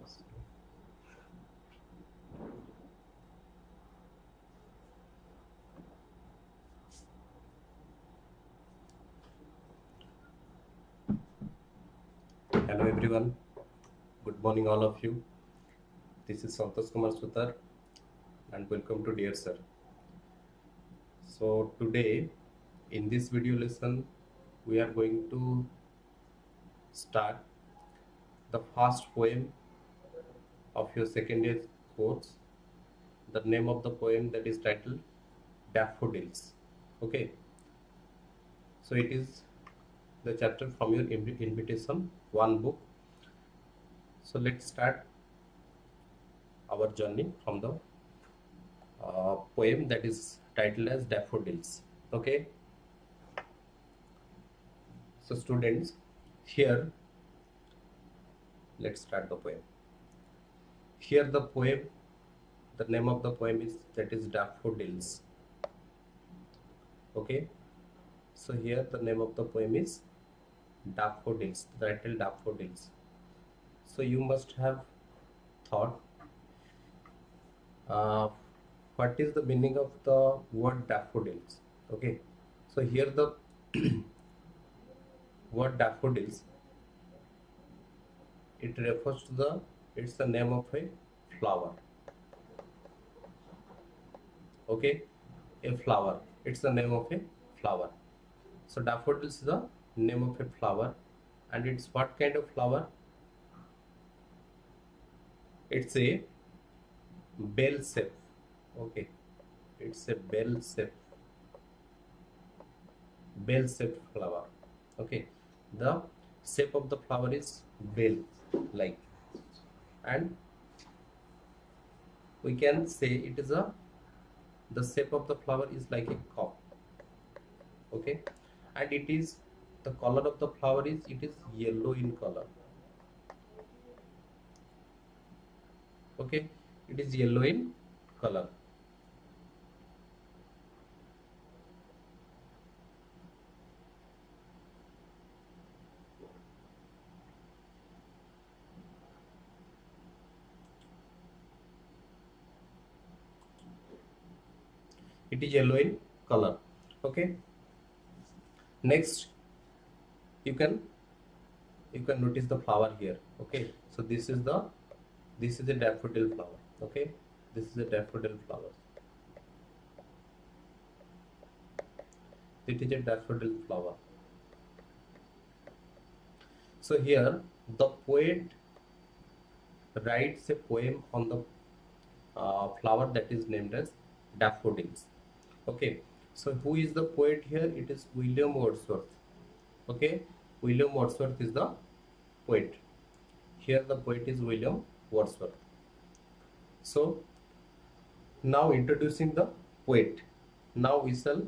Hello everyone, good morning all of you. This is Santosh Kumar Sutar and welcome to Dear Sir. So today in this video lesson we are going to start the first poem of your second year course. The name of the poem that is titled Daffodils. Okay, so it is the chapter from your invitation, one book. So let's start our journey from the poem that is titled as Daffodils. Okay, so students, here let's start the poem. Here the poem, the name of the poem is that is Daffodils. Okay, so here the name of the poem is Daffodils, the title Daffodils. So you must have thought what is the meaning of the word daffodils. Okay, so here the word daffodils, it refers to it's the name of a flower. Okay, a flower, it's the name of a flower. So daffodils is the name of a flower, and it's what kind of flower? It's a bell shape. Okay, it's a bell shaped flower. Okay, the shape of the flower is bell like, and we can say it is the shape of the flower is like a cup. Okay, and it is the color of the flower is it is yellow in color. Okay, it is yellow in color. It is yellow in color. Okay, next you can notice the flower here. Okay, so this is a daffodil flower. Okay, this is a daffodil flower. It is a daffodil flower. So here the poet writes a poem on the flower that is named as daffodils. Okay, so who is the poet here? It is William Wordsworth. Okay, William Wordsworth is the poet. Here the poet is William Wordsworth. So now introducing the poet. Now we shall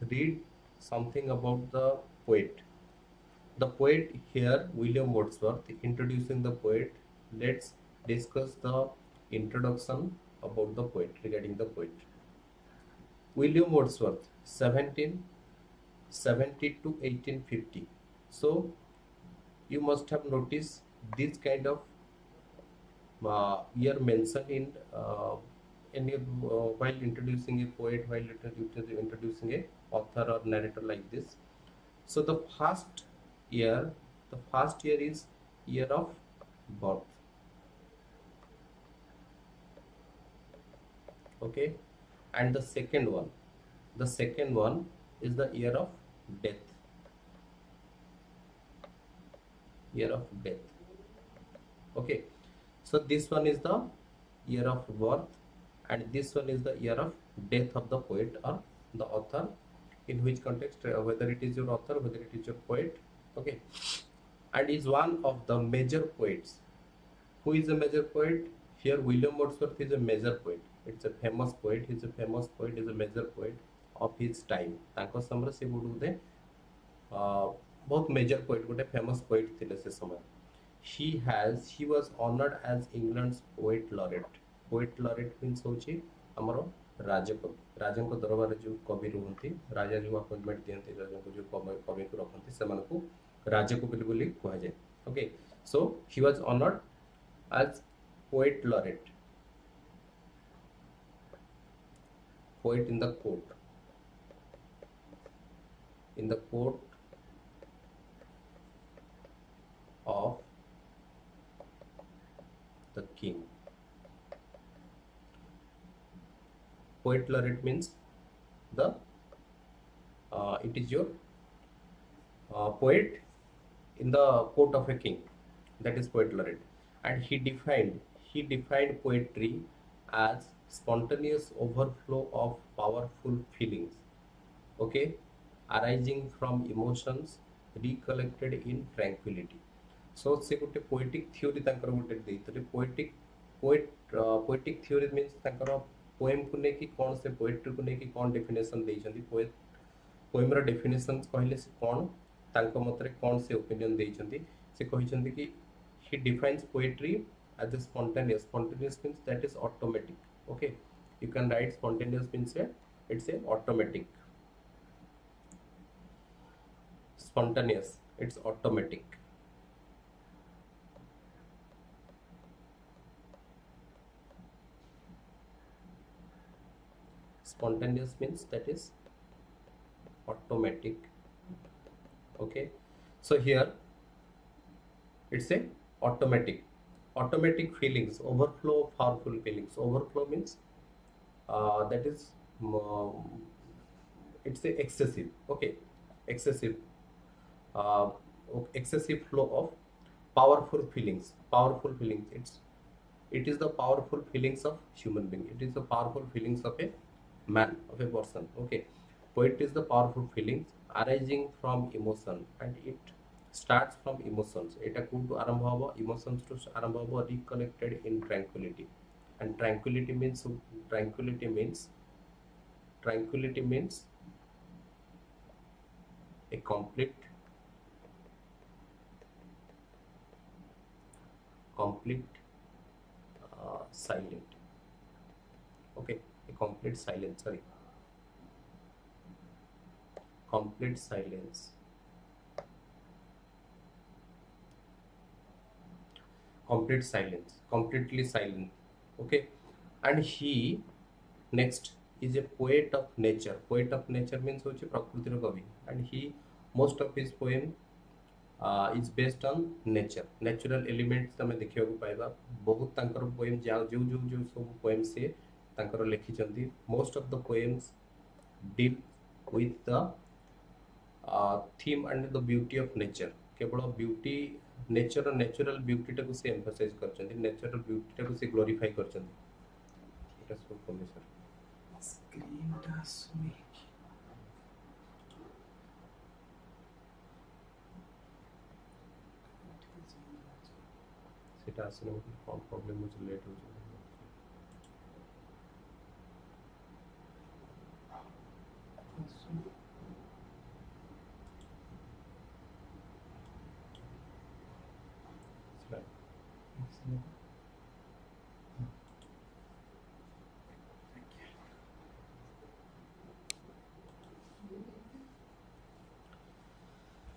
read something about the poet. The poet here, William Wordsworth, introducing the poet. Let's discuss the introduction about the poet, regarding the poet. William Wordsworth, 1770 to 1850. So you must have noticed this kind of year mentioned in while introducing a poet, while introducing a author or narrator like this. So the first year is year of birth. Okay, and the second one is the year of death. Year of death. Okay, so this one is the year of birth, and this one is the year of death of the poet or the author, in which context, whether it is your author, whether it is your poet. Okay, and is one of the major poets. Who is a major poet? Here William Wordsworth is a major poet. It's a famous poet. He's a famous poet. He's a major poet of his time. तांको समय से बोलते बहुत major poet, गोटे famous poet थिले से समय. He was honored as England's poet laureate. Poet laureate means होची हमारो राजकवि. राजांको दरबार जो कवि रुहंती, राजा जो अपॉइंटमेंट दियंती, राजांको जो कवि को रखंती, सेमानकु राजकवि बोली कुहा जाय. Okay, so he was honored as poet laureate, poet in the court of the king. Poet laureate means the it is your poet in the court of a king, that is poet laureate. And he defined poetry as spontaneous overflow of powerful feelings, okay, arising from emotions recollected in tranquility. So से गोटे poetic theory तांकर गोटे देइतले poetic theory means तांकर poem को नेकी कोन से poetry को नेकी कोन डेफिनेशन देइछन्ती पोएम रो डेफिनेशन कहले से कोन तांको मतरे कोन से ओपिनियन देइछन्ती से कहिछन्ती कि he defines poetry as a spontaneous means that is automatic, okay. You can write spontaneous means it's a automatic, spontaneous it's automatic. Spontaneous means that is automatic, okay. So here it's a automatic feelings, overflow of powerful feelings. Overflow means that is it's a excessive, okay, excessive uh, excessive flow of powerful feelings. It is the powerful feelings of human being, it is the powerful feelings of a man, of a person, okay. Poetry is the powerful feelings arising from emotion, and it starts from emotions. Eta कोटु आरंभ हबो, emotions to आरंभ हबो, recollected in tranquility. And tranquility means a complete silent, okay, a complete silence, sorry, complete silence, completely silent, okay. And he next is a poet of nature. Poet of nature means hoche prakriti ro kavi, and he most of his poem is based on nature, natural elements तमें देखियो को पाइबा बहुत तांकर poem जो सब poem से तांकर लिखि चंदी. Most of the poems deal with the theme and the beauty of nature. केवल ब्यूटी नेचर और नेचुरल ब्यूटी टाको से एम्फसाइज करचंदी, नेचुरल ब्यूटी टाको से ग्लोरीफाई करचंदी. एटा सब कमे सर स्क्रीन टा सुनी सेटा आसने कोन प्रॉब्लम मुझे लेट हो जाए.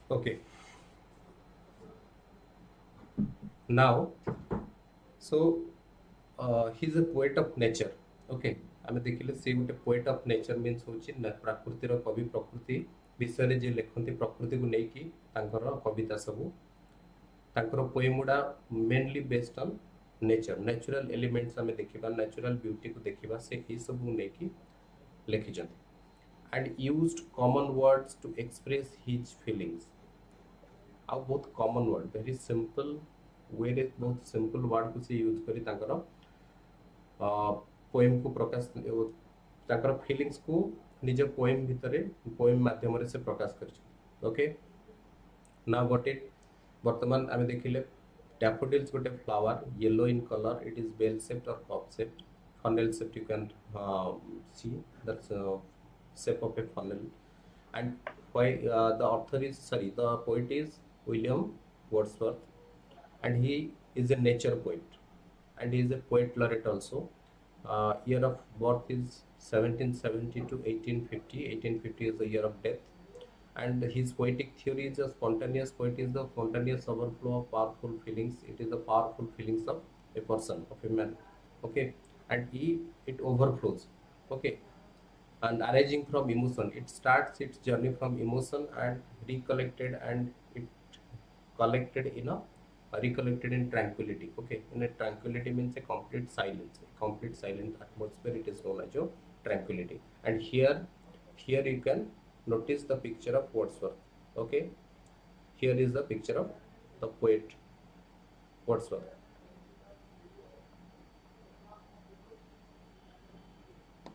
Okay, now so he is a poet of nature, okay. आमे देखिले से गोटे पोएट ऑफ नेचर मीन्स होची प्रकृति रो कवि, प्रकृति विषय रे जे लेखन्ती प्रकृति को नेकी तांकर कविता सबु तांकर पोएम गुडा mainly based on nature, natural elements आमे देखिबा, नेचुरल ब्यूटी को देखिबा, से ही सबु नेकी लेखि जंती. And used common words to express his feelings. आ बहुत common word, very simple way रे बहुत सिंपल वर्ड को से यूज करी तांकर पोएम को प्रकाश, तांकर फीलिंग्स को निज पोएम भितरे पोएम माध्यम रे से प्रकाश करछ, ओके. Now got it. वर्तमान आमे देखिले डैफोडिल्स गोटे flower, yellow in colour, it is bell shaped or cup shaped, funnel shaped, you can see that's shape of a funnel. And why the poet is William Wordsworth, and he is a nature poet, and he is a poet laureate also. Year of birth is 1770 to 1850. 1850 is the year of death. And his poetic theory is a spontaneous. Poet is the spontaneous overflow of powerful feelings. It is the powerful feelings of a person, of a man. Okay, and it overflows. Okay, and arising from emotion, it starts its journey from emotion and recollected, and it collected in a recollected in tranquility. Okay, in a tranquility means a complete silence, a complete silent atmosphere. It is known as your tranquility. And here you can notice the picture of Wordsworth. Okay, here is the picture of the poet Wordsworth.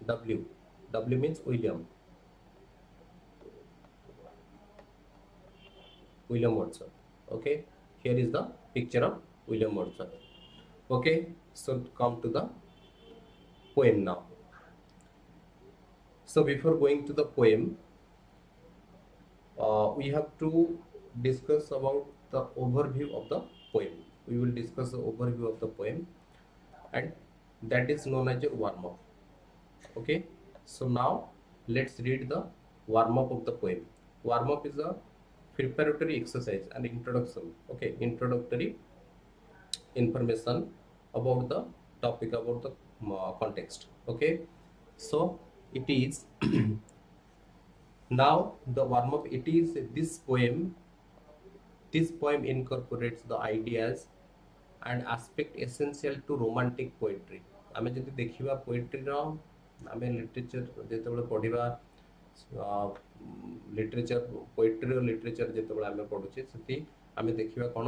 W. W means William Wordsworth. Okay, here is the picture of William Wordsworth. Okay, so come to the poem now. So before going to the poem, we have to discuss about the overview of the poem. We will discuss the overview of the poem, and that is known as a warm up. Okay, so now let's read the warm up of the poem. Warm up is a preparatory exercise and introduction. Okay, introductory information about the topic, about the context. Okay, so it is now the warm up. It is this poem. This poem incorporates the ideas and aspect essential to romantic poetry. आमे जदि देखिबा poetry रो आमे literature जेतेबेले पढिबा literature poetry रो literature जेतेबेले आमे पढुचे सेति आमे देखिबा कोन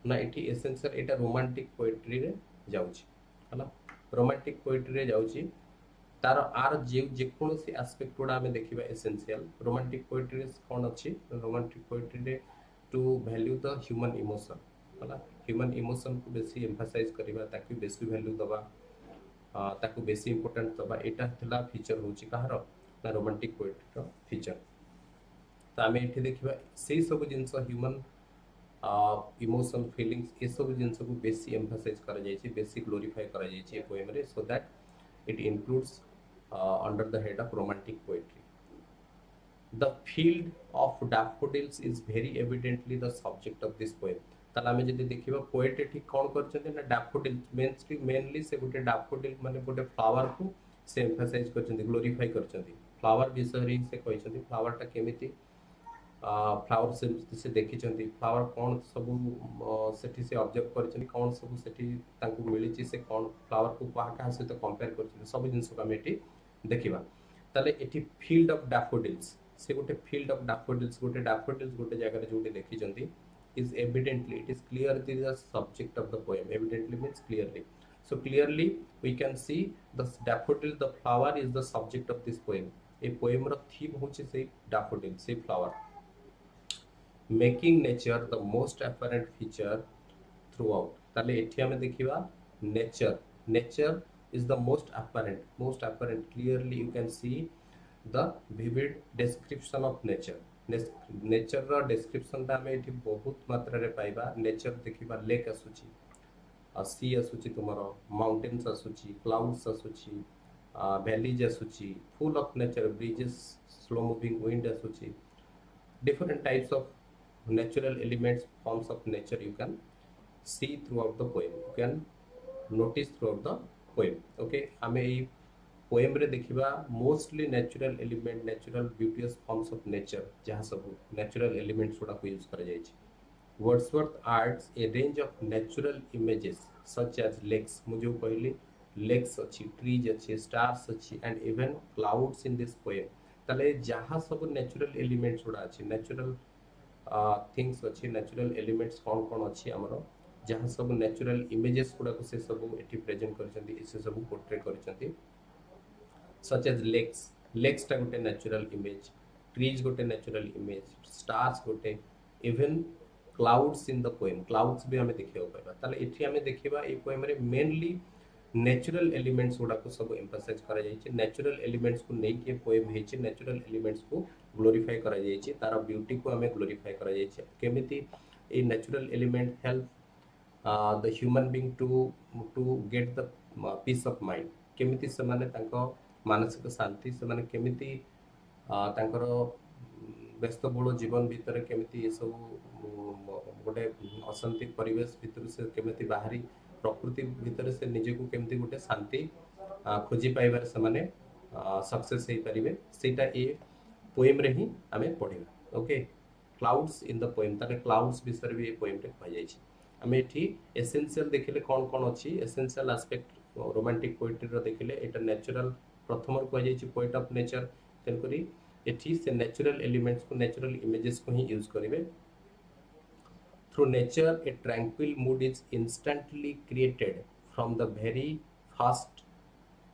ना एठी एसेंशियल एटा रोमांटिक पोएट्री रे जाउची हला रोमांटिक पोएट्री रे जाउची तार आर जे कोनोसी एस्पेक्ट गुडा आमे देखिबा एसेंशियल रोमांटिक पोएट्री रे कोन अछि रोमांटिक पोएट्री रे to value the human emotion हला ह्यूमन इमोशन को बेसी एम्फसाइज करिबा ताकि बेसी वैल्यू दबा ताकू बेसी इंपोर्टेंट दबा एटा थला फीचर होची कहार ना रोमांटिक पोएट्री रो फीचर तो आमे एठी देखिबा सेही सब जिंस ह्यूमन इमोशन फीलिंग्स ए सब जिंस को बेसी एम्फसाइज करा जाय छी बेसी ग्लोरीफाई करा जाय छी पोएम रे so that it includes under the head of romantic poetry. The field of daffodils is very evidently the subject of this poem. ताला में जदि देखिबा पोएट एठी कोन करछन ना डैफोडिल मेनली से गोटे डैफोडिल माने गोटे फ्लावर को से एम्फसाइज करछन ग्लोरीफाई करछन फ्लावर विषय रे से कहछन फ्लावर टा केमिति फ्लावर से देखिछन फ्लावर कोन सब सेठी से ऑब्जर्व करछन कोन सब सेठी तांको मिली छि से कोन फ्लावर को काहा से तो कंपेयर करछन सब जिंस को हम एठी देखिबा ताले एठी फील्ड ऑफ डैफोडिल्स से गोटे फील्ड ऑफ डैफोडिल्स गोटे जगह रे Jote देखिछन is evidently it is clearly the subject of the poem. Evidently means clearly, so clearly we can see the daffodil, the flower is the subject of this poem. A poem ro theme hoche se daffodil, se flower, making nature the most apparent feature throughout. Tale ethi ame dekhiba nature is the most apparent clearly you can see the vivid description of nature. Nature रो description ता हमें एठी बहुत मात्रा रे पाइबा. Nature देखिबा lake आसुची सी आसुची तुमरो माउंटेन्स आसुची क्लाउड्स आसुची वैलीज आसुची full of nature breezes slow moving wind आसुची different types of natural elements forms of nature you can see throughout the poem, you can notice throughout the poem. Okay हमें ई poem रे देखिबा mostly natural element natural beauties forms of nature जहाँ सब natural elements गुड़ा को use करा जाय छै. Wordsworth adds a range of natural images such as lakes मुझे कहली लेक्स अच्छी ट्रीज अच्छी स्टार्स अच्छी and even clouds in this poem. तले जहाँ सब नेचुरल एलिमेंट्स गुड़ा अच्छी नेचुरल थिंग्स अच्छी नेचुरल एलिमेंट्स कौन कौन अच्छी हमरो जहाँ सब नेचुरल इमेजेस गुड़ा को से सब एठी प्रेजेंट करछंती से सब पोर्ट्रे करछंती such as lakes टा गोटे नेचुरल इमेज trees गोटे नेचुरल इमेज stars गोटे even clouds in the poem clouds भी हमें देखियो पाइबा. ताले एठी हमें देखिबा ए पोएम रे मेनली नेचुरल एलिमेंट्स गुडा को सब एम्फसाइज करा जाय छै. नेचुरल एलिमेंट्स को नै के पोएम हे छै नेचुरल एलिमेंट्स को ग्लोरीफाई करा जाय छै तार ब्यूटी को हमें ग्लोरीफाई करा जाय छै. केमिति a natural element help the human being to get the peace of mind. केमिति से माने तांको मानसिक शांति से माने केमिति तांकर व्यस्तबहुल जीवन भीतर केमिति ये सब गोटे अशांति परिवेश भीतर से केमिति बाहरी प्रकृति भितर से निजे को केमती गोटे शांति खोजी पाइबार से माने सक्सेस हे परिबे सेटा ए पोएम रे ही आमे पढिबा okay clouds in the poem तारे क्लाउड्स विषय भी ए पोएम रे कह जाय छी आमे एठी एसेंशियल देखिले कोन कोन अछि एसेंशियल एस्पेक्ट रोमांटिक पोएट्री रो देखिले एटा नेचुरल प्रथम कह जाय छी पोएट ऑफ नेचर तेन करी एठी से नेचुरल एलिमेंट्स को नेचुरल इमेजेस को ही यूज करिवे through nature a tranquil mood is instantly created from the very first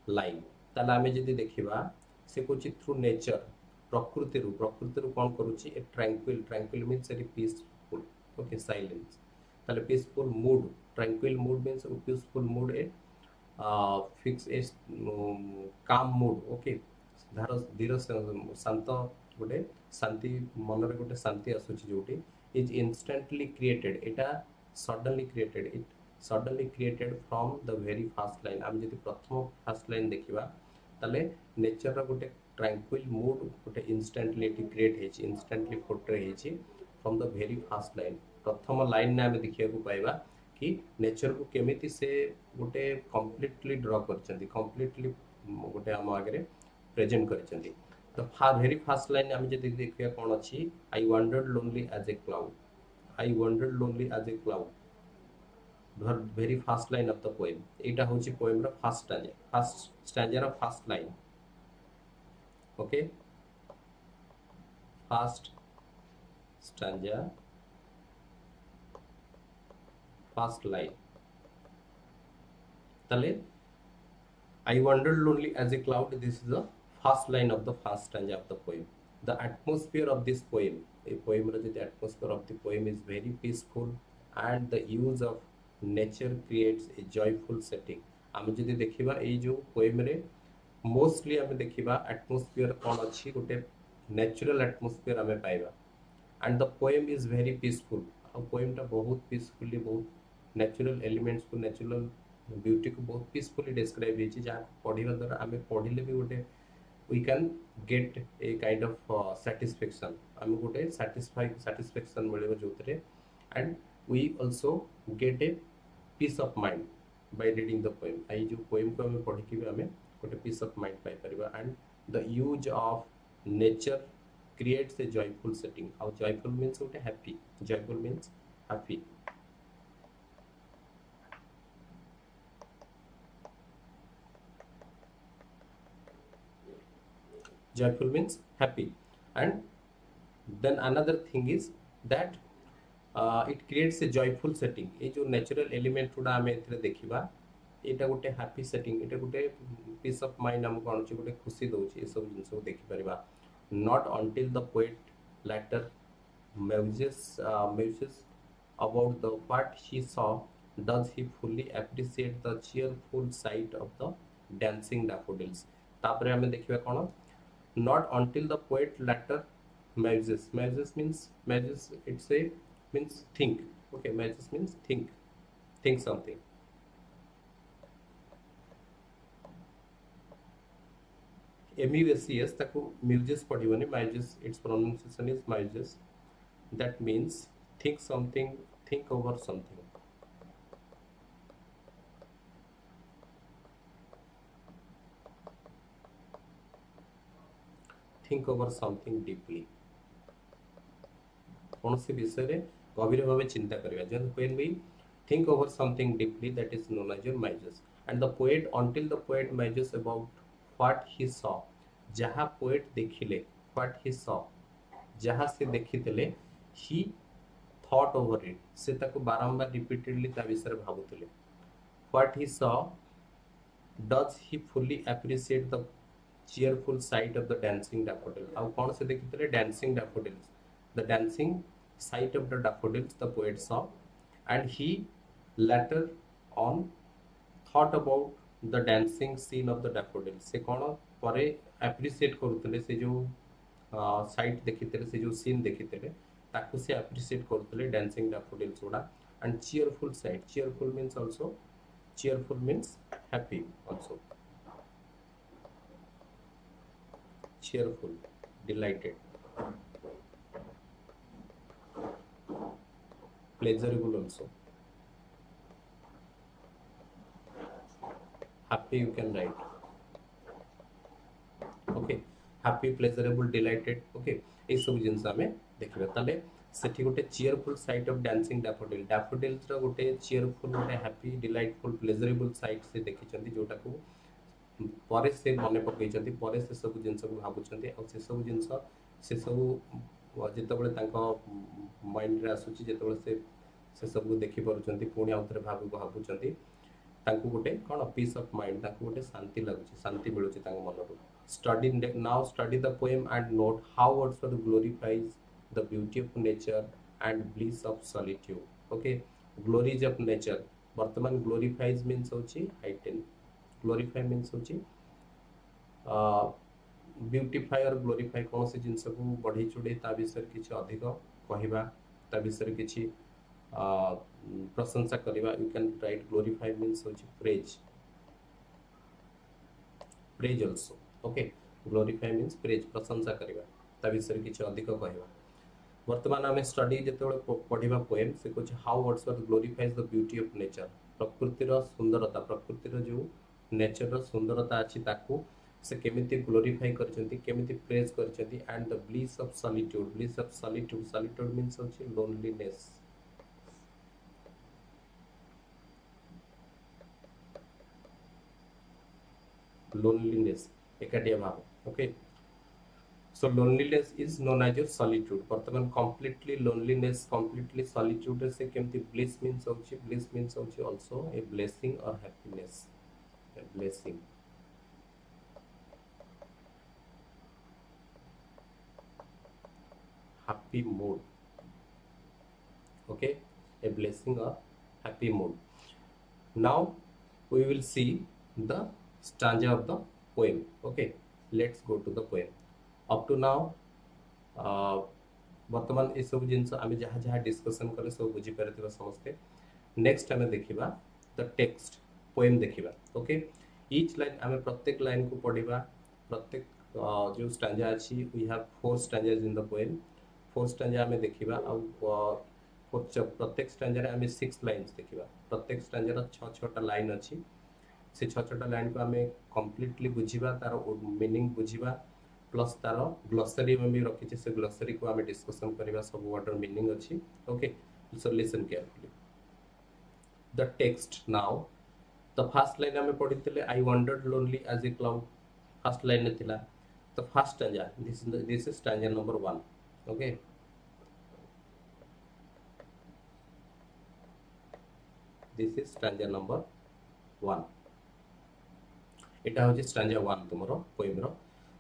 line ताले आमे जदि देखिबा से कोछि थ्रू नेचर प्रकृति रु कोन करूछि ए tranquil means very peaceful okay silence ताले peaceful mood tranquil mood means peaceful mood ए fix a calm mood okay धीर शांत गोटे शांति मन रे गोटे शांति आसुछि जोटी is instantly created eta suddenly created it suddenly created from the very first line आम जदि प्रथम फर्स्ट लाइन देखिबा ताले नेचर रा गोटे ट्रैंक्विल मूड गोटे इंस्टेंटली एटी क्रिएट हेछि इंस्टेंटली पोर्ट्रे हेछि from the very first line प्रथम लाइन ने आमे देखिया को पाइबा कि नेचर को केमिति से गोटे कंप्लीटली ड्रा करचंदी कंप्लीटली गोटे हम आगे present करचंदी the very first line आमे जदि देखिया कोन अछि I wandered lonely as a cloud I wandered lonely as a cloud the very first line of the poem एटा होछि पोएम रा फर्स्ट स्टैंजा रा first line okay first stanza first line तले I wandered lonely as a cloud this is the first line of the first stanza of the poem. The atmosphere of this poem, a poem the atmosphere of the poem is very peaceful and the use of nature creates a joyful setting. आमे जदि देखिबा ए जो poem रे mostly आमे देखिबा atmosphere कोन अछि गोटे natural atmosphere आमे पाइबा and the poem is very peaceful आ पोएम टा बहुत पीसफुली बहुत नेचुरल एलिमेंट्स को नेचुरल ब्यूटी को बहुत पीसफुली डिस्क्राइब हेछि जा पढिबा द्वारा आमे पढिले भी गोटे we can get a kind of satisfaction आम गोटे satisfaction मिले जोतरे and we also get a peace of mind by reading the poem आई जो poem को हमें पढ़ के भी हमें गोटे peace of mind pi परिबा and the use of nature creates a joyful setting और joyful means गोटे happy joyful means happy joyful means happy and then another thing is that it creates a joyful setting ए जो natural element गुडा आमे एथरे देखिबा एटा गोटे happy setting एटा गोटे peace of mind हम कोन छि गोटे खुशी दोछि ए सब जिंस को देखि परिबा not until the poet later muses about the what he saw does he fully appreciate the cheerful sight of the dancing daffodils तापरे हमें देखिबा कोन not until the poet later muses it's a means think okay muses means think something muses ताको muses पढिबनी muses its pronunciation is muses that means think over something think over something deeply कौन से विषय रे गभीर भाव चिंता करिया जन when we think over something deeply that is known as your muses and the poet until the poet muses about what he saw जहा poet देखिले what he saw जहा से देखितले he thought over it से ताको बारंबार repeatedly ता विषय भाबुतले what he saw does he fully appreciate the cheerful sight of the dancing daffodil how कौन से देखितले dancing daffodils the dancing sight of the daffodils the poet saw and he later on thought about the dancing scene of the daffodils से कौन परे appreciate करूतले से जो site देखितले से जो scene देखितले ताकू से appreciate करूतले dancing daffodils गुडा and cheerful sight cheerful means happy also cheerful delighted pleasurable also happy you can write. Okay happy pleasurable delighted okay ए सब जिंस आमे देखिबा ताले सेठी गोटे cheerful sight of dancing daffodil daffodils रो गोटे चीयरफुल गोटे हैप्पी डिलाइटफुल प्लेजरेबल साइट से देखिचंती जोटा को परे से मने पकैचंती परे से सब जिंस को भाबुचंती आ से सब जेतबेले तांको माइंड रे आसुची जेतबेले से सब को देखि परुचंती पुणी आउथरे भाबुचंती तांको गोटे कोन पीस ऑफ माइंड तांको गोटे शांति लागुची शांति मिलुची तांको मनरु study now study the poem and note how Wordsworth glorifies the beauty of nature and bliss of solitude okay glories of nature वर्तमान glorifies means होची heighten glorify means होची ब्यूटीफाई और glorify कौन से जिनस को बढ़ी चुड़े ता विषय किछि अधिक कहिबा ता विषय किछि प्रशंसा करिबा you can write glorify means होची praise praise also okay glorify means praise प्रशंसा करिबा ता विषय किछि अधिक कहिबा वर्तमान आमे स्टडी जेतेबेले पढिबा पोएम से कुछ how Wordsworth glorifies the beauty of nature प्रकृतिर सुंदरता प्रकृतिर जो नेचर रो सुंदरता अछि ताकू से केमिति ग्लोरीफाई करचंती केमिति प्रेज करचंती and the bliss of solitude solitude means होची लोनलीनेस लोनलीनेस एकाटिया भाव okay so loneliness is known as your solitude वर्तमान कंप्लीटली लोनलीनेस कंप्लीटली सॉलिट्यूड से केमती ब्लिस मीन्स होची also a blessing or happiness a blessing happy mood okay a blessing or happy mood now we will see the stanza of the poem okay let's go to the poem up to now वर्तमान ए सब जिंस आमे जहा जहा discussion करे सब बुझी परथिबा समस्ते नेक्स्ट आमे देखिबा द टेक्स्ट पोएम देखिबा ओके ईच लाइन आमे प्रत्येक लाइन को पढिबा प्रत्येक जो स्टैंजा अछि we have 4 stanzas in the poem 4 stanza आमे देखिबा आ प्रत्येक स्टैंजा रे आमे 6 लाइंस देखिबा प्रत्येक स्टैंजा रा 6 लाइन अछि से 6 लाइन को आमे कंप्लीटली बुझिबा तार मीनिंग बुझिबा प्लस तार ग्लोसरी में भी रखिछि से ग्लोसरी को आमे डिस्कशन करिबा सब वर्ड रो मीनिंग अछि okay so listen carefully the text now the first line आमे पढितले I wandered lonely as a cloud first line ने थिला the first stanza this is stanza number 1 okay this is stanza number 1 एटा होची stanza 1 तुमरो पोएम रो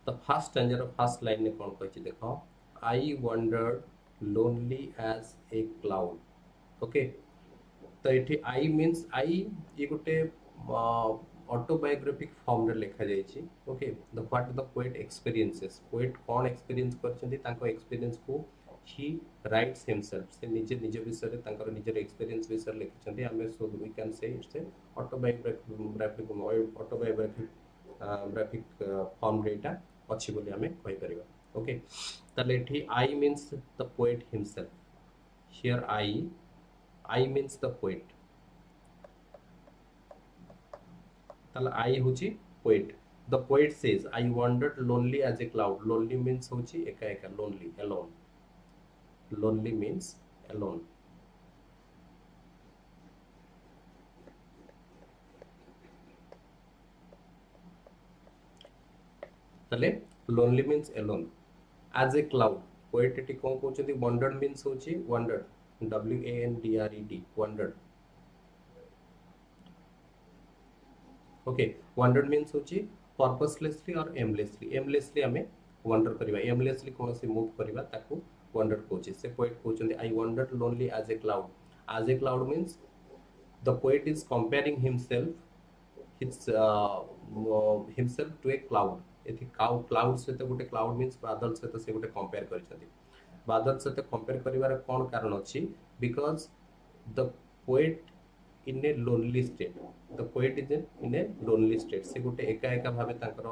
the first stanza रो फर्स्ट लाइन ने कोन कहछि देखो I wandered lonely as a cloud okay तो एठी आई मींस आई ये गोटे ऑटोबायोग्राफिक फॉर्म रे लिखा जाय छी okay the what the poet experiences poet कोन एक्सपीरियंस करछंती तांको एक्सपीरियंस को ही राइट्स हिमसेल्फ से निजे विषय रे तांकर निजे एक्सपीरियंस विषय लिखछंती हमें so we can say it's a autobiographic graphic form रेटा अछि बोली हमें कहि परिबा ओके तले एठी I means the poet himself here I means the poet तले आई होची poet the poet says I wandered lonely as a cloud lonely means होची एका एका lonely alone lonely means alone तले lonely means alone as a cloud poet एटी कोन कहउछथि wondered means होछि wondered w a n d r e d wondered okay wondered means होछि purposelessly or aimlessly हमें wonder करिबा aimlessly कोन से move करिबा ताकू wondered कोचे से poet कहउछथि I wondered lonely as a cloud means the poet is comparing himself to a cloud एथि cloud से तो गोटे cloud means बादल से तो से गोटे कंपेयर करछथि बादल से तो कंपेयर करिवार कोन कारण अछि because the poet in a lonely state से गोटे एका भाबे तांकर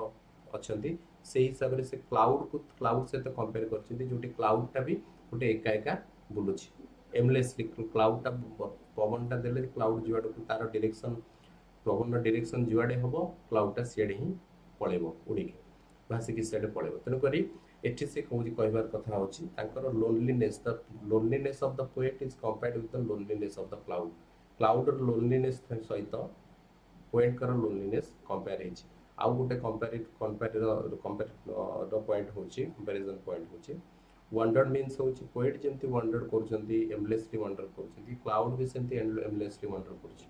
अछंती से हिसाब रे से क्लाउड से तो कंपेयर करछथि जोटी क्लाउड टा भी गोटे एका बुलुछि एमलेसली क्लाउड टा पवन टा देले क्लाउड जिवाडो तार डायरेक्शन पवन डायरेक्शन जुआडे हम क्लाउडटा सियाडे ही पळेबो उड़िके भासिकी सियाडे पळेबो तेणु करी एठी से कहबार कथा होची तांकर loneliness of the poet is compared with the loneliness of the cloud cloud loneliness सहित पोएट कर लोनलीनेस कंपेयर हेची आउ गोटे कंपेयर पॉइंट होची कंपैरिजन पॉइंट होची वंडर मीन्स होची पोएट जेंति वंडर करचंती एमलेसली वंडर करचंती क्लाउड भी सेंति एमलेसली वंडर करची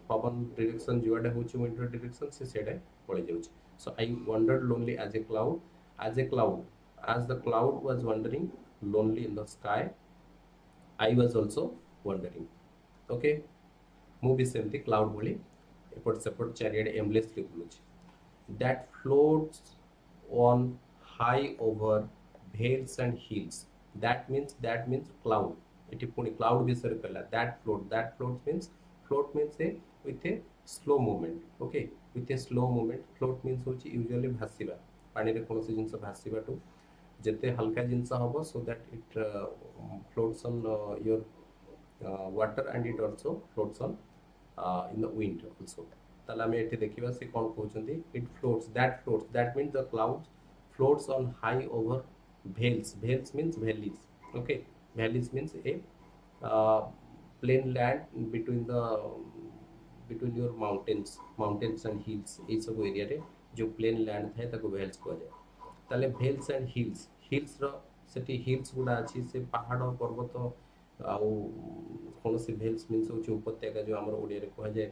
पवन डायरेक्शन जुआडे होची विंडर डायरेक्शन से सेडे पळे जाउची so I wandered lonely as a cloud as the cloud was wandering lonely in the sky I was also wandering okay ମୁଁ ବି ସେମିତି କ୍ଲାଉଡ୍ ଭଳି ଏପଟ ସେପଟ ଚାରିଆଡ଼େ ଏମଲେସଲି ବୁଲୁଛି that floats on high over vales and hills that means cloud ଏଠି ପୁଣି cloud ବିଷୟରେ କହିଲା that float means a with a slow movement okay with a slow movement float means होची usually भासिबा पानी रे कोनोसी जिंस भासिबाटू जेते हल्का जिंस हबो so that it floats on your water and it also floats on in the wind also ताला हमें एठी देखिबा से कोन कहउछंती it floats that means the clouds floats on high over vales means valleys okay valleys means a plain land between your mountains and hills ए सब area रे जो plain land थाए ताको vales कहै जाय ताले भेल्स एंड हिल्स रो सेठी हिल्स गुडा अछि से पहाड़ पर्वत आउ कोनोसी भेल्स मीन्स होची उपत्यका जो हमर ओडिया रे कहै जाय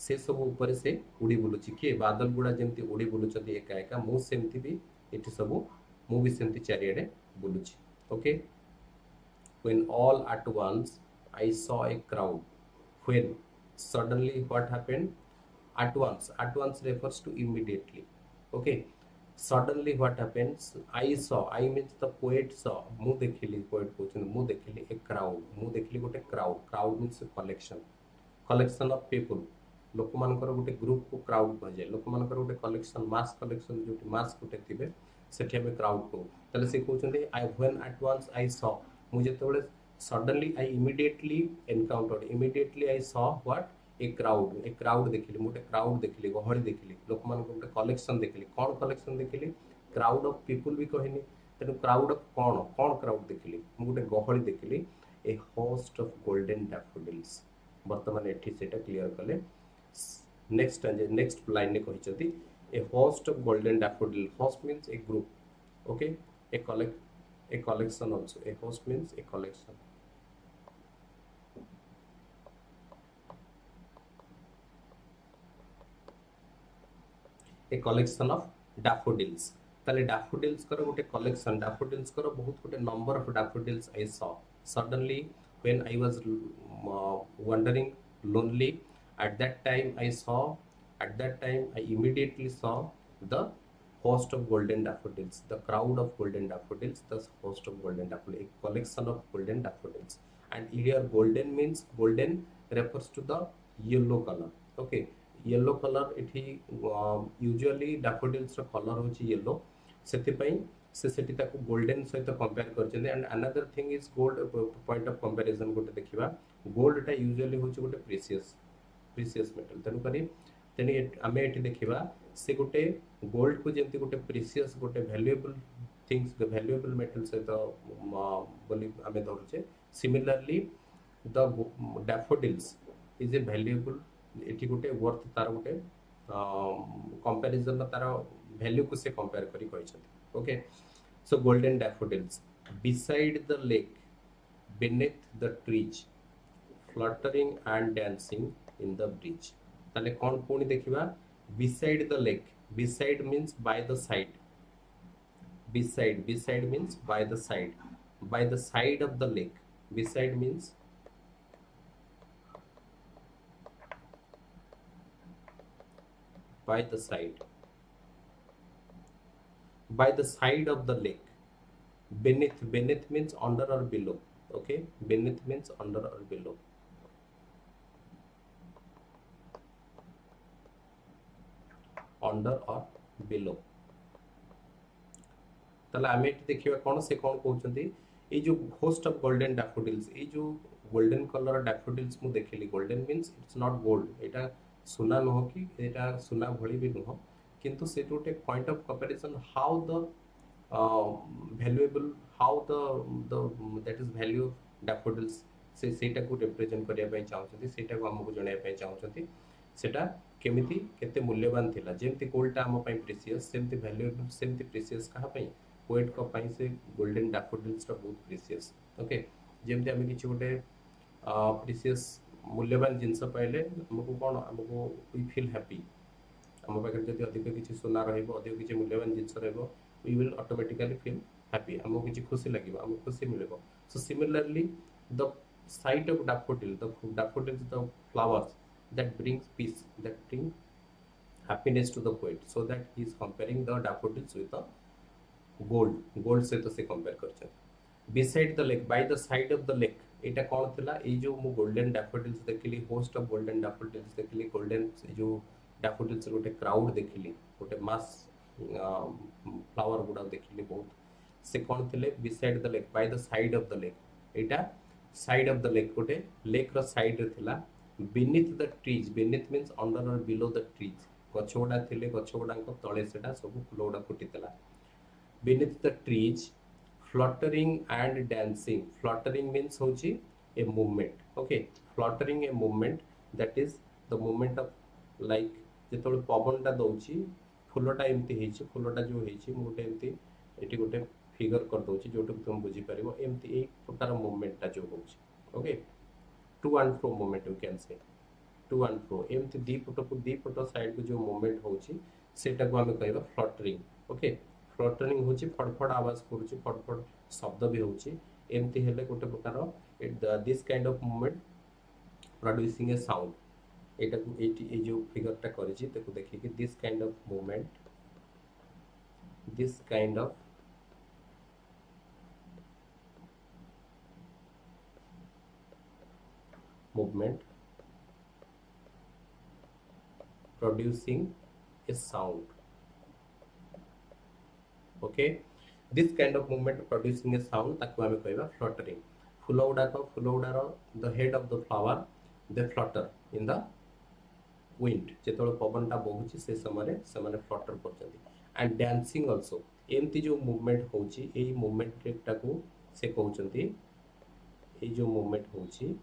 से सब ऊपर से उड़ी बुलुची के बादल गुडा जेमति उड़ी बुलुचती एका एका मु सेमति भी एठी सब मु भी सेमति चारियाडे बुलुची okay when all at once I saw a crowd when suddenly what happened at once refers to immediately okay suddenly what happens I means the poet saw mu dekhili poet कहउछन mu dekhili a crowd mu dekhili गोटे crowd means a collection of people लोक मानकर गोटे group को crowd कह जाय लोक मानकर गोटे कलेक्शन मास कलेक्शन जो मास गोटे थिबे सेठी हम क्राउड को तले से कहउछन I when at once I saw मु जेतेबेले suddenly I immediately I saw what a crowd देखिली मोटे क्राउड देखिली गहली देखिली लोक मान गोटे कलेक्शन देखिली कोन कलेक्शन देखिली क्राउड ऑफ पीपल भी कहनी तेनु क्राउड ऑफ कोन क्राउड देखिली मु गोटे गहली देखिली a host of golden daffodils वर्तमान एठी सेटा क्लियर कले नेक्स्ट लाइन ने कहिसथि a host of golden daffodil host means a group okay a collection also a host means a collection a collection of daffodils ताले daffodils करो गोटे collection daffodils करो बहुत गोटे number of daffodils I saw suddenly when I was wandering lonely at that time I immediately saw the host of golden daffodils the crowd of golden daffodils the host of golden daffodils a collection of golden daffodils and here golden means golden refers to the yellow color okay yellow colour एठी usually daffodils रो colour होची yellow सेति पई से सेति ताको golden सहित compare करछन and another thing is gold point of comparison गोटे देखिबा गोल्ड टा यूजुअली होची गोटे प्रीशियस मेटल तनु करी तेनी हमें एठी देखिबा से गोटे गोल्ड को जेंति गोटे प्रीशियस गोटे वैल्यूएबल थिंग्स वैल्यूएबल मेटल सहित बोली हमें धरछे similarly the daffodils is a valuable एठी गोटे वर्थ तार गोटे कंपैरिजन तार वैल्यू को से कंपेयर करी कहिसथि okay so golden daffodils beside the lake beneath the trees fluttering and dancing in the breeze ताले कोन पुनी देखिबा beside the lake beside means by the side beside means by the side of the lake beside means by the side of the lake beneath means under or below okay beneath means under or below ताले आमे देखिबा कोन से कोन कहउचंती ए जो host of golden daffodils ए जो golden colour daffodils मु देखिली golden means it's not gold एटा सुना नुह कि एटा सुना भली भी नुह किंतु से गोटे point of comparison how the valuable how the that is value of daffodils से सेटा को रिप्रेजेंट करिया पय चाहउछथि सेटा को हमकु जणाय पय चाहउछथि सेटा केमिति केते मूल्यवान थिला जेमति गोल्डटा हम पय प्रीशियस सेमति वैल्यूएबल सेमति प्रीशियस कहा पय पोएट को पय से गोल्डन डैफोडिल्स बहुत प्रीशियस ओके जेमति हम किछि गोटे प्रीशियस मूल्यवान जिंस पाइले हमकु कोन हमकु वी फील हैप्पी हम पाखे जदि अधिक किछि सोना रहइबो अधिक किछि मूल्यवान जिंस रहइबो we will automatically feel happy हमको किछि खुशी लागिबो हमको खुशी मिलबो so similarly the sight of daffodils the flowers that brings peace that bring happiness to the poet so that he is comparing the daffodils with the gold से तो से compare करछन beside the lake by the side of the lake एटा कोन थिला ए जो मु golden daffodils देखिली host of golden daffodils देखिली golden जो डैफोडिल्स गोटे क्राउड देखिली गोटे मास फ्लावर गुडा देखिली बहुत से कोन थिले beside the lake by the side of the lake एटा साइड ऑफ द लेक गोटे लेक रो साइड रे थिला beneath the trees beneath means under or below the trees गछोडा थिले गछोडा को तळे सेटा सब फुलोडा फुटितला beneath the trees fluttering and dancing fluttering means hochi a movement okay fluttering a movement that is the movement of like जेतोले पवन टा दउची फुलोटा एमती हेची फुलोटा जो हेची मोटे एमती एटी गोटे फिगर कर दउची जोटो तुम बुझी परिबो एमती एक प्रकार मूवमेंट टा जो होची okay to and fro movement you can say to and fro एमती दी पटो साइड को जो मूवमेंट होची सेटा को हमें कहबा फ्लटरिंग ओके फ्लटरिंग होची फड़फड़ आवाज करूची फड़फड़ शब्द भी होची एमती हेले गोटे प्रकार this kind of movement producing A sound एटा को ए जो फिगर टा करिछि तेको देखि कि this kind of movement producing a sound okay this kind of movement producing a sound ताकू हमें कहबा fluttering फुलौडार the head of the flower they flutter in the wind जेतोल पवन टा बहुची से समय से माने फ्लटर करचंदी एंड डांसिंग आल्सो एमती जो मूवमेंट होची एई मूवमेंट टा को से कहउचंती ए जो मूवमेंट होची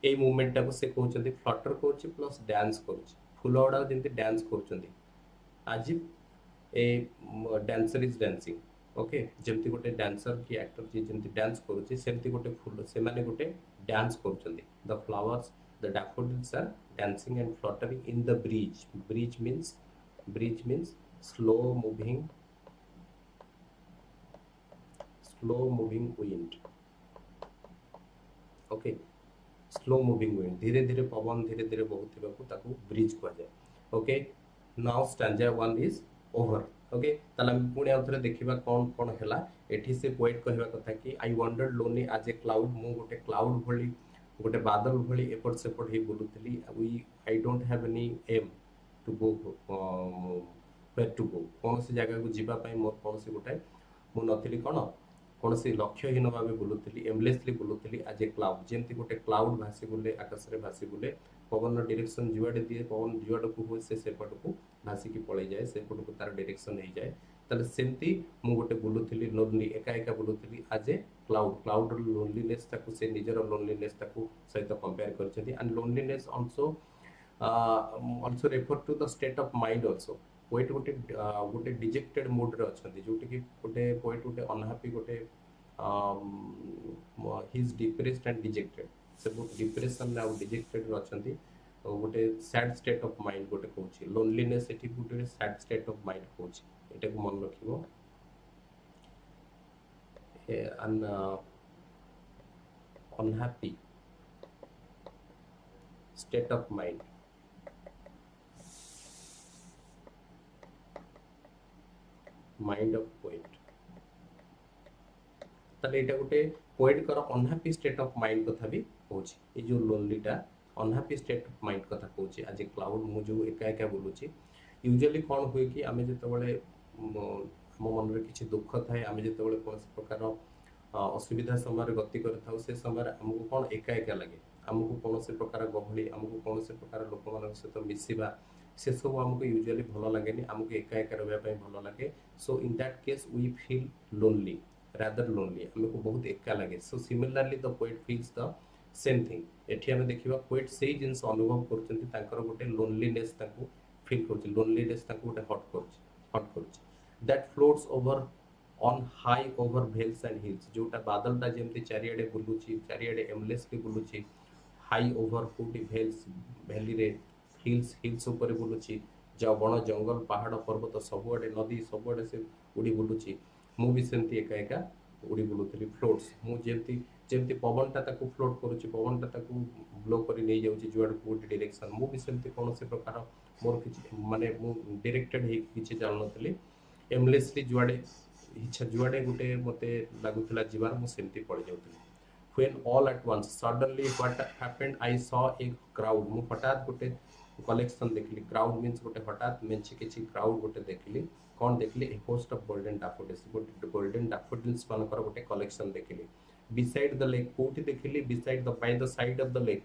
ए मूवमेंट टा को से कहउचंती फ्लटर करची प्लस डांस करची फुलौडा जेंती डांस करचंदी आज a dancer is dancing okay जेमती गोटे डांसर की एक्टर जी जेमती डांस करूची सेमती गोटे फुल से माने गोटे डांस करचंदी the flowers the daffodils are dancing and fluttering in the breeze means slow moving wind okay slow moving wind धीरे धीरे पवन धीरे धीरे बहुथिबा को ताकू ब्रीज कह जाय okay now stanza 1 is over okay तला हम पुणी आउथरे देखिबा कोन कोन हैला एठी से पोएट कहबा कथा कि I wandered lonely as a cloud मु गोटे क्लाउड भली गोटे बादल भली एपट सेपट हे बुलुतली we I don't have any aim to go where to go कोन से जगह को जीवा पई मोर कोन से गोटे मु नथिली कोन से लक्ष्यहीन भाबे बुलुतली एमलेसली बुलुतली एज ए क्लाउड जेंति गोटे क्लाउड भासी बुले आकाश रे भासी बुले पवन डायरेक्शन जुआडे दिए पवन जुआडे को होय से सेपट को भासी की पळै जाय सेपट को तार डायरेक्शन हे जाय तले सेमती मु गोटे बुलुतली लोनली एका एका बुलुतली एज ए क्लाउड लोनलीनेस ताकू से निजर लोनलीनेस ताकू सहित कंपेयर करछथि and loneliness also refer to the state of mind also poet गोटे डिजेक्टेड मूड रे अछथि जोटि कि गोटे पोएट गोटे अनहैप्पी गोटे he is depressed and dejected से बहुत डिप्रेशन ना डिजेक्टेड रे अछथि गोटे सैड स्टेट ऑफ माइंड गोटे कहउछि लोनलीनेस एठी गोटे सैड स्टेट ऑफ माइंड कहउछि एटा को मन रखिबो an unhappy state of mind of poet तले एटा गोटे पोएट कर अनहैप्पी स्टेट ऑफ माइंड कथा भी होछि ए जो लोनली टा अनहैप्पी स्टेट ऑफ माइंड कथा कहउछि आज क्लाउड मु जो एका एका बोलुछि यूजुअली कोन होय कि आमे जते बळे मो मन रे किछि दुख थाए आमे जते बळे कोन प्रकार असुविधा समय गति करथाउ से समय हमको कोन एका एका लागे आमको कौन से प्रकार गहली आमको कौन से प्रकार लोक मान सहित मिसिबा से सब आमको यूजुअली भल लगे आमको एका एका रहा भल लगे so in that case we feel lonely rather lonely आमको बहुत एका लगे so similarly the poet feels the same thing एठी आमे देखिबा पोएट सेही जिंस अनुभव करचंती तांकर गोटे लोनलीनेस तांको फील करछि लोनलीनेस तांको गोटे हट करछि that floats over on high over vales and hills जोटा बादलटा जेमती चारियाडे बुलुछि चारियाडे एमलेसली बुलुछि हाई ओवर कोटी भेल्स भैली रे हिल्स ऊपर बुलुछि जा बण जंगल पहाड़ पर्वत सबुआडे नदी सबुआडे से उड़ी बुलुछि मु भी सेमती एका एका उड़ी बुलुथली फ्लोट्स मु जेमती जेमती पवनटा ताकू फ्लोट करूछि पवनटा ताकू ब्लो करी नै जाउछि जुआड कोटी डायरेक्शन मु भी सेमती कोन से प्रकार मोर किछि माने मु डायरेक्टेड हे किछि जान नथली एमलेसली जुआडे इच्छा जुआडे गुटे मते लागुथला जीवार मु सेमती पड़ जाउथली when all at once suddenly what happened I saw a crowd मु हठात गोटे कलेक्शन देखली क्राउड मीन्स गोटे हठात मेंचे किछि क्राउड गोटे देखली कौन देखली a host of golden daffodils गोटे गोल्डन डैफोडिल्स मानकर गोटे कलेक्शन देखली बिसाइड द लेक कोठी देखली beside the by the side of the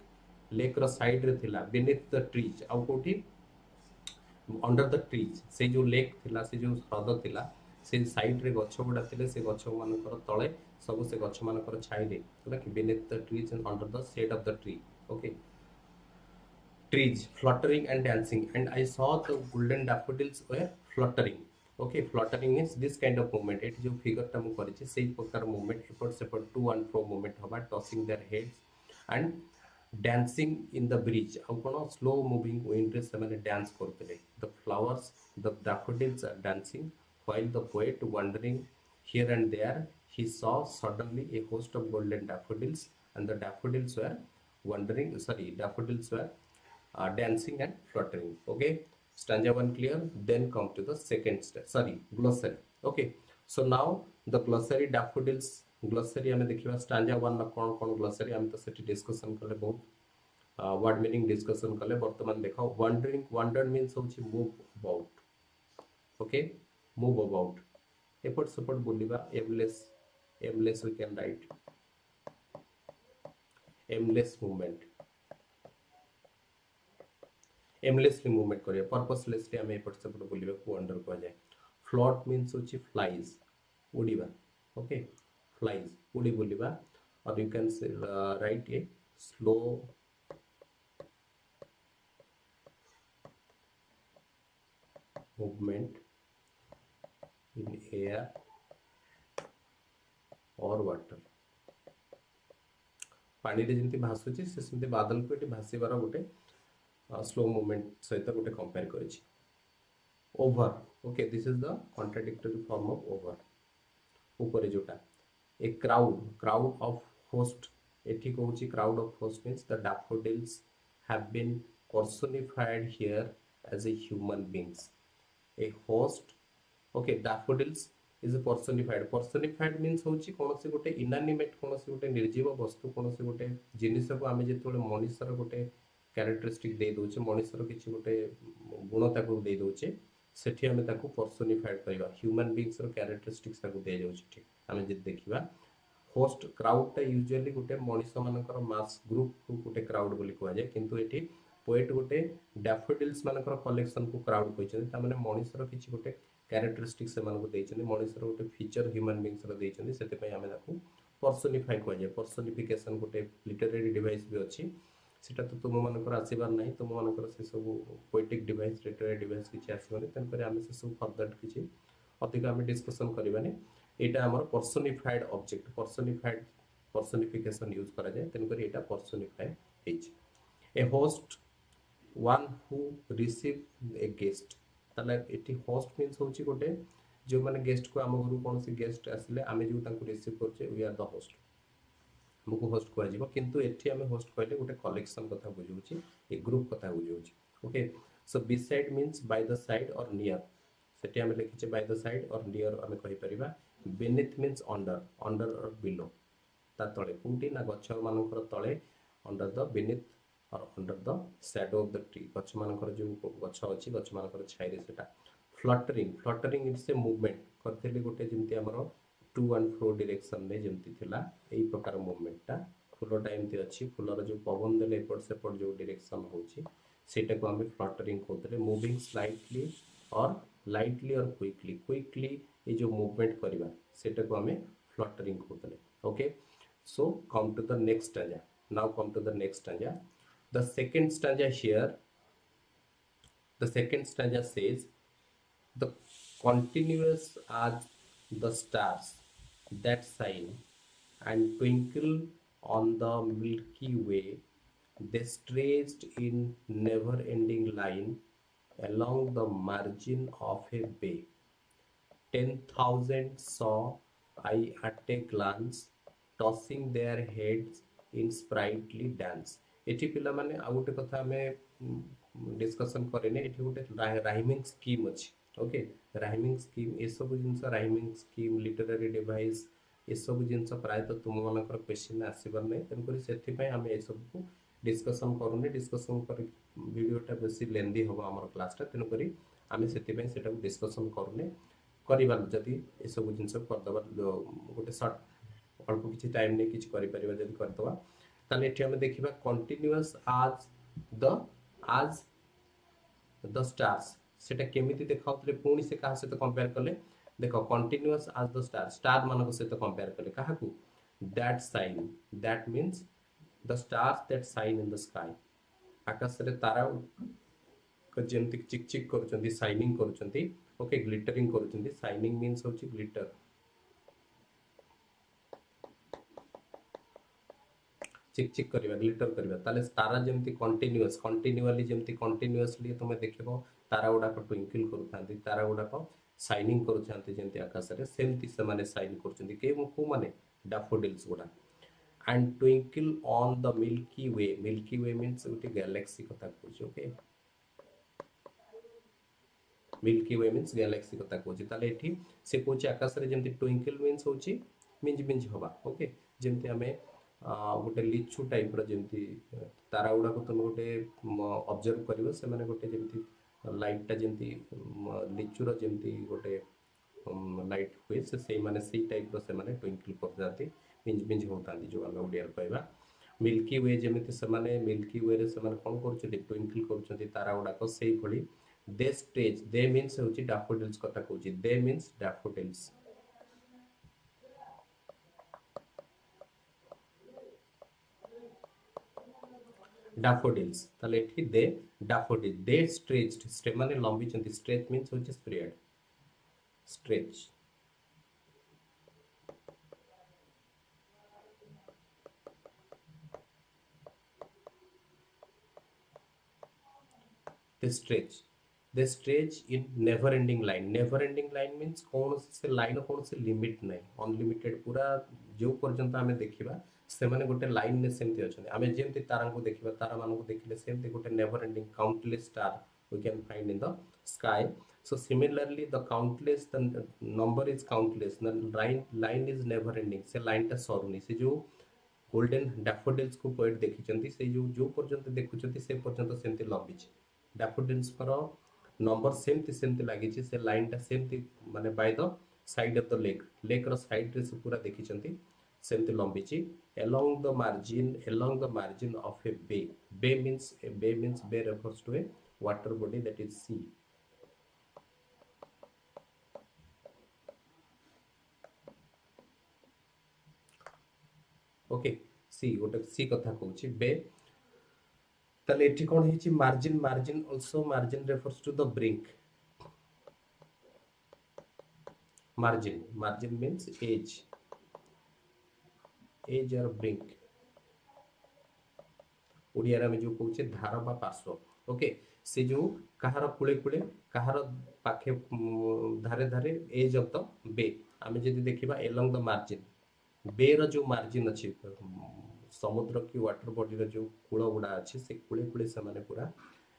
lake रो साइड रे थिला beneath the trees आउ कोठी अंडर द ट्रीज से जो लेक थिला से जो ह्रद थिला से साइड रे गछ गुडा थिले से गछ मानकर तळे सब से गछ मानकर छाई रे होला कि beneath the trees and under the shade of the tree okay trees fluttering and dancing and I saw the golden daffodils were fluttering okay fluttering is this kind of movement it जो figure टा मु करिछि सेही प्रकार movement एपट सेपट to and fro movement हबा tossing their heads and dancing in the breeze आउ कोन slow moving wind रे से माने डांस करतले the flowers the daffodils are dancing while the poet wandering here and there he saw suddenly a host of golden daffodils and the daffodils were daffodils were dancing and fluttering okay stanza 1 clear then come to the second glossary okay so now the glossary daffodils glossary हमें देखिबा stanza 1 ना कोन कोन glossary हम तो सेठी discussion करले बहुत word meaning discussion करले वर्तमान देखो wandered means होची move about okay move about एपट सपट बोलिबा aimless we can write aimless movement aimlessly movement करिया purposelessly हमें एपट सेपट बोलिबा को अंडर को जाय float means होची flies उड़ीबा okay flies उड़ी बोलिबा और you can say, write a slow movement in air or water पानी रे जंती भासुची से सेंती बादल को एटी भासीबार गोटे स्लो मूवमेंट सहित गोटे कंपेयर करिछि over okay this is the contradictory form of over ऊपर जोटा ए क्राउड ऑफ होस्ट एठी कहूची crowd of host means the daffodils have been personified here as a human beings a host okay daffodils is personified means होची कोनोसी गोटे inanimate कोनोसी गोटे निर्जीव वस्तु कोनोसी गोटे जिनिस को आमे जेतोले मनुष्यर गोटे कैरेक्टरिस्टिक दे दोचे मनुष्यर किछि गोटे गुण ताको दे दोचे सेठी हमें ताको पर्सोनिफाइड करबा ह्यूमन बीइंग्स रो कैरेक्टरिस्टिक्स ताको दे जाउछि ठीक हमें जे देखिबा होस्ट क्राउड ता यूजुअली गोटे मनुष्य मानकर मास ग्रुप को गोटे क्राउड बोली कहआ जाय किंतु एठी पोएट गोटे डैफोडिल्स मानकर कलेक्शन को क्राउड कहछन ता माने मनुष्यर किछि गोटे कैरेक्टरिस्टिक्स से मानको देछन मनुष्यर गोटे फीचर ह्यूमन बीइंग्स रो देछन सेते पय हमें ताको पर्सोनिफाई कहआ जाय पर्सोनिफिकेशन गोटे लिटरेरी डिवाइस भी अछि सेटा तो तुम मानकर आसीबार नहीं तुम मानकर से सब पोएटिक डिवाइस लिटरेरी डिवाइस किछि आसीबानी तन करे हमें से सब फर्दर किछि अधिक हमें डिस्कशन करबानी एटा हमर पर्सोनिफाइड ऑब्जेक्ट पर्सोनिफिकेशन यूज करा जाय तन करे एटा personify his A host one who receive A guest ताले एटी होस्ट मींस होची गोटे जो माने गेस्ट को हम गुरु कोन से गेस्ट आसले आमे जो तांको रिसीव करछे वी आर द होस्ट हमको होस्ट कह जीवो किंतु एठी हमें होस्ट कहले गोटे कलेक्शन कथा बुझौछि ए ग्रुप कथा बुझौछि okay so beside means by the side or near सेठी हमें लिखिछे by the side or near हमें कहि परिबा beneath means under or below ता तळे कोठी ना गछ मानकर तळे under the beneath or under the shadow of the tree गछ मानकर जो गछ अछि गछ मानकर छाई रे सेटा fluttering इट्स ए मूवमेंट करथेली गोटे जेमति हमरो टू एंड फ्रो डायरेक्शन रे जेमति थिला एई प्रकार मूवमेंट ता फूलटा एमती अच्छी फूलर जो पवन देले एपट सेपट जो डायरेक्शन होची सेटा को हमें फ्लटरिंग कहते मूविंग स्लाइटली और लाइटली और क्विकली ये जो मूवमेंट करवा सेटा को हमें फ्लटरिंग कहते okay so come to the next stanza now come to the next stanza the second stanza here the second stanza says the continuous as the stars that shine and twinkle on the Milky Way, they stretched in never-ending line along the margin of a bay. 10,000 saw I at a glance, tossing their heads in sprightly dance. एठी पिला माने आ गोटे कथा हमें discussion करेने एठी गोटे rhyming scheme अछि ओके राइमिंग स्कीम ए सब जिंस राइमिंग स्कीम लिटरेरी डिवाइस ए सब जिंस प्राय तो तुम मानकर क्वेश्चन आसीबार नै तन करी सेथि पय हमें ए सब को डिस्कशन करूने डिस्कशन कर वीडियोटा बेसी लेंदी होबा हमर क्लासटा तन करी हमें सेथि पय सेटा को डिस्कशन करूने करिबार जदि ए सब जिंस करदबा गोटे शॉर्ट अल्प किछि टाइम नै किछि करि परिबा जदि करदबा ताले एठी हम देखिबा कंटीन्यूअस आज द स्टार्स सेटा केमिति देखाउतले पुणी से कहा सहित कंपेयर कले देखो कंटीन्यूअस आज द स्टार मानको सहित कंपेयर कले काहाकू that shine that means the stars that shine in the sky आकाश रे तारा जेमति चिक चिक करूचंती शाइनिंग करूचंती ओके ग्लिटरिंग करूचंती शाइनिंग मींस होची ग्लिटर चिक चिक करबा ग्लिटर करबा ताले तारा जेमति कंटीन्यूअली जेमति कंटीन्यूअसली तुमे देखिबो तारा गुडा को ट्विंकल करूथांती तारा गुडा को शाइनिंग करूछांती जेमति आकाश रे सेमति से माने शाइन करूचंती के को माने डैफोडिल्स गुडा and twinkle on the Milky Way means उटी गैलेक्सी कथा कहूची okay Milky Way means galaxy कथा कहूची ताले एठी से कहूची आकाश रे जेमति ट्विंकल मींस होची मिंज मिंज होबा ओके जेमति हमें गोटे लिचु टाइप जमी तारा गुड़ा को तुम गोटे ऑब्जर्व कर से माने गोटे जमी लाइटा जमी लिचुर जमी गोटे लाइट हुए से माने से टाइप से माने ट्विंकल कर जाती मिंज मिंज होता जो आम ओडिया कहवा मिल्की वे जमी से माने मिल्की वे रे से माने कोन करछथि ट्विंकल करछथि तारा गुड़ा को सेही भली दे स्टेज दे मींस होची डैफोडिल्स कथा कहूची दे मींस डैफोडिल्स डैफोडिल्स ताले एठी दे डैफोडिल दे स्ट्रेच्ड स्टे माने लंबी चंती स्ट्रेच मींस होची spread stretch they stretch in never ending line means कौन से लाइन कौन से लिमिट नहीं अनलिमिटेड पूरा जो पर्यंत आमे देखिबा से माने गोटे लाइन ने सेमति अछन आमे जेमति तारा को देखिबा तारा मान को देखिले सेमति गोटे never ending countless star we can find in the sky so similarly the countless the number is countless the line is never ending से लाइन ता सरुनी से जो गोल्डन डैफोडिल्स को पोएट देखिचंती से जो पर्यंत देखुचंती से पर्यंत सेमति लंबी डैफोडिल्स पर नंबर सेमती लगी से लाइन टा सेमती माने by the side of the lake रो साइड रे से पूरा देखि चंती सेमती लंबी ची along the margin of a bay means bay refers to a water body that is sea okay sea गोटे sea कथा कहूची bay ताले एठी कोन हिची margin also margin refers to the brink margin means edge or brink Odia रे जो कहूचे धार बा पार्श्व okay से जो कहार कुळे कहार पाखे धारे धारे एज ऑफ द बे आमे जदी देखिबा along the margin बे रो जो मार्जिन अछि समुद्र की वाटर बॉडी रो जो कूळ गुडा अछि से कुळे से माने पूरा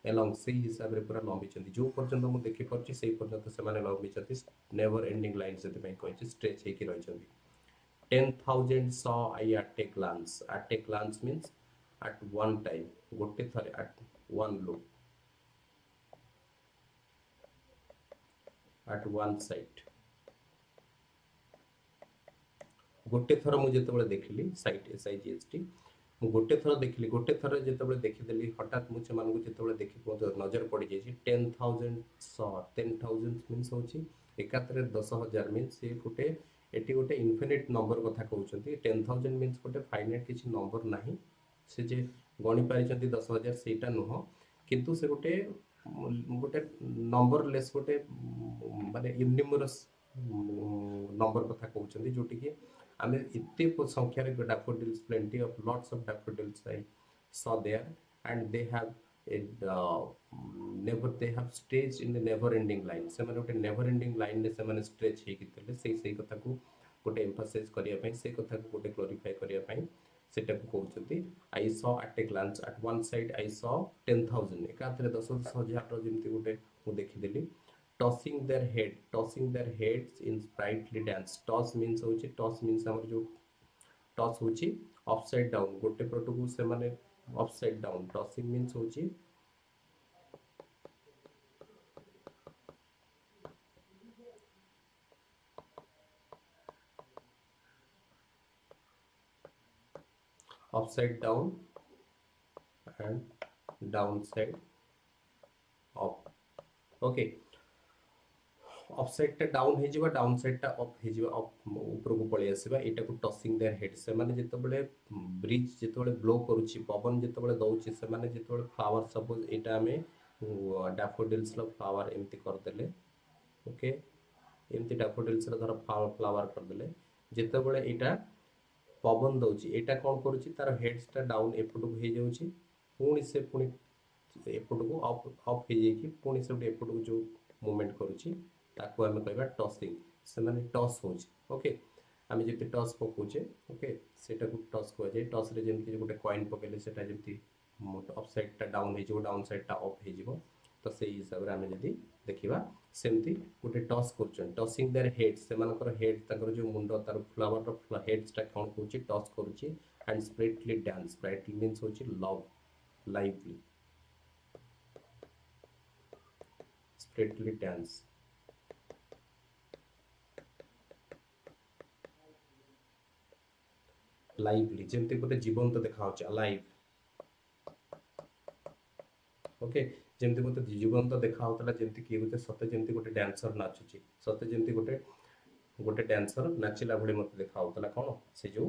along से हिसाब रे पूरा लंबी चंदी जो पर्यंत मु देखि परछि सेही पर्यंत से माने लंबी चंदी नेवर एंडिंग लाइन से पे कहै स्ट्रेच हे की रहि चंदी 10,000 saw I at a glance means at one time गोटे थरे at one look at one sight गोटे थर मु जेते बळे देखिली साइट SIGHT गोटे थर देखिली गोटे थर जिते देखीदेली हठात मुझे जिते देखी नजर पड़ जाए 10,000 10,000 मीन्स हूँ एकात्र 10,000 मीन्स ये गोटे एटी गोटे इनफिनिट नंबर कथा कहते 10,000 मीन्स गोटे फाइनाइट किसी नंबर ना से जे गणी पारी 10,000 सेटा नुह किंतु से गोटे गोटे नंबर लेस गोटे माने इनन्यूमरस नंबर कथा कहते जोटि कि आम इतने संख्यार daffodils plenty of lots of daffodils I saw there and they have a never they have staged in the never ending line से माने गोटे never ending line ने से माने stretch हे कितले से कथा को गोटे emphasize करिया पई से कथा को गोटे glorify करिया पई सेटा को कहउछंती I saw at a glance at one side I saw 10,000 एकाथरे 10,000 रो जेमति गोटे मु देखि देली tossing their heads in sprightly dance toss means होची toss means हमर जो टॉस होची अपसाइड डाउन गोटे पटकू से माने अपसाइड डाउन टॉसिंग मींस होची upside down and down side up okay upside टा डाउन हे जिबा डाउन साइड टा अप हे जिबा अप ऊपर को पळे आसीबा एटा को टॉसिंग देयर हेड से माने जते बळे ब्रिज जते बळे ब्लो करूची पवन जते बळे दउची से माने जते बळे फ्लावर सपोज एटा हमें डैफोडिल्स लो फ्लावर एम्ति कर देले ओके एम्ति डैफोडिल्स रो धर फ्लावर कर देले जते बळे एटा पवन दउची एटा कोन करूची तार हेड्स टा डाउन एपटो को हे जाउची पुणी से पुणी एपटो को अप अप हे जाई कि पुणी से एपटो को जो मूवमेंट करूची ताको आमे कहबा टॉसिंग से माने टॉस होची ओके आमे जति टॉस पकोचे ओके सेटा को टॉस को जाय टॉस रे जेमति गोटे कॉइन पकेले सेटा जेमति अप साइड टा डाउन हे जो डाउन साइड टा अप हे जिवो तो सेही हिसाब रे आमे जति देखिबा सेमति गोटे टॉस करछन टॉसिंग देयर हेड्स से मानकर हेड ताकर जो मुंडो तार फ्लावर रो हेड्स टा कोन कोची टॉस करूची एंड स्प्रिटली डांस स्प्रिटली मींस होची लव लाइवली स्प्रिटली डांस लाइवली जेमति गोटे जीवंत देखा लाइव ओके जेमति गोटे जीवंत देखा होतला जेमति कि गोटे सते जेमति गोटे डांसर नाचुची सते जेमति गोटे गोटे डांसर नाचिला भले मते देखा होतला कोन से जो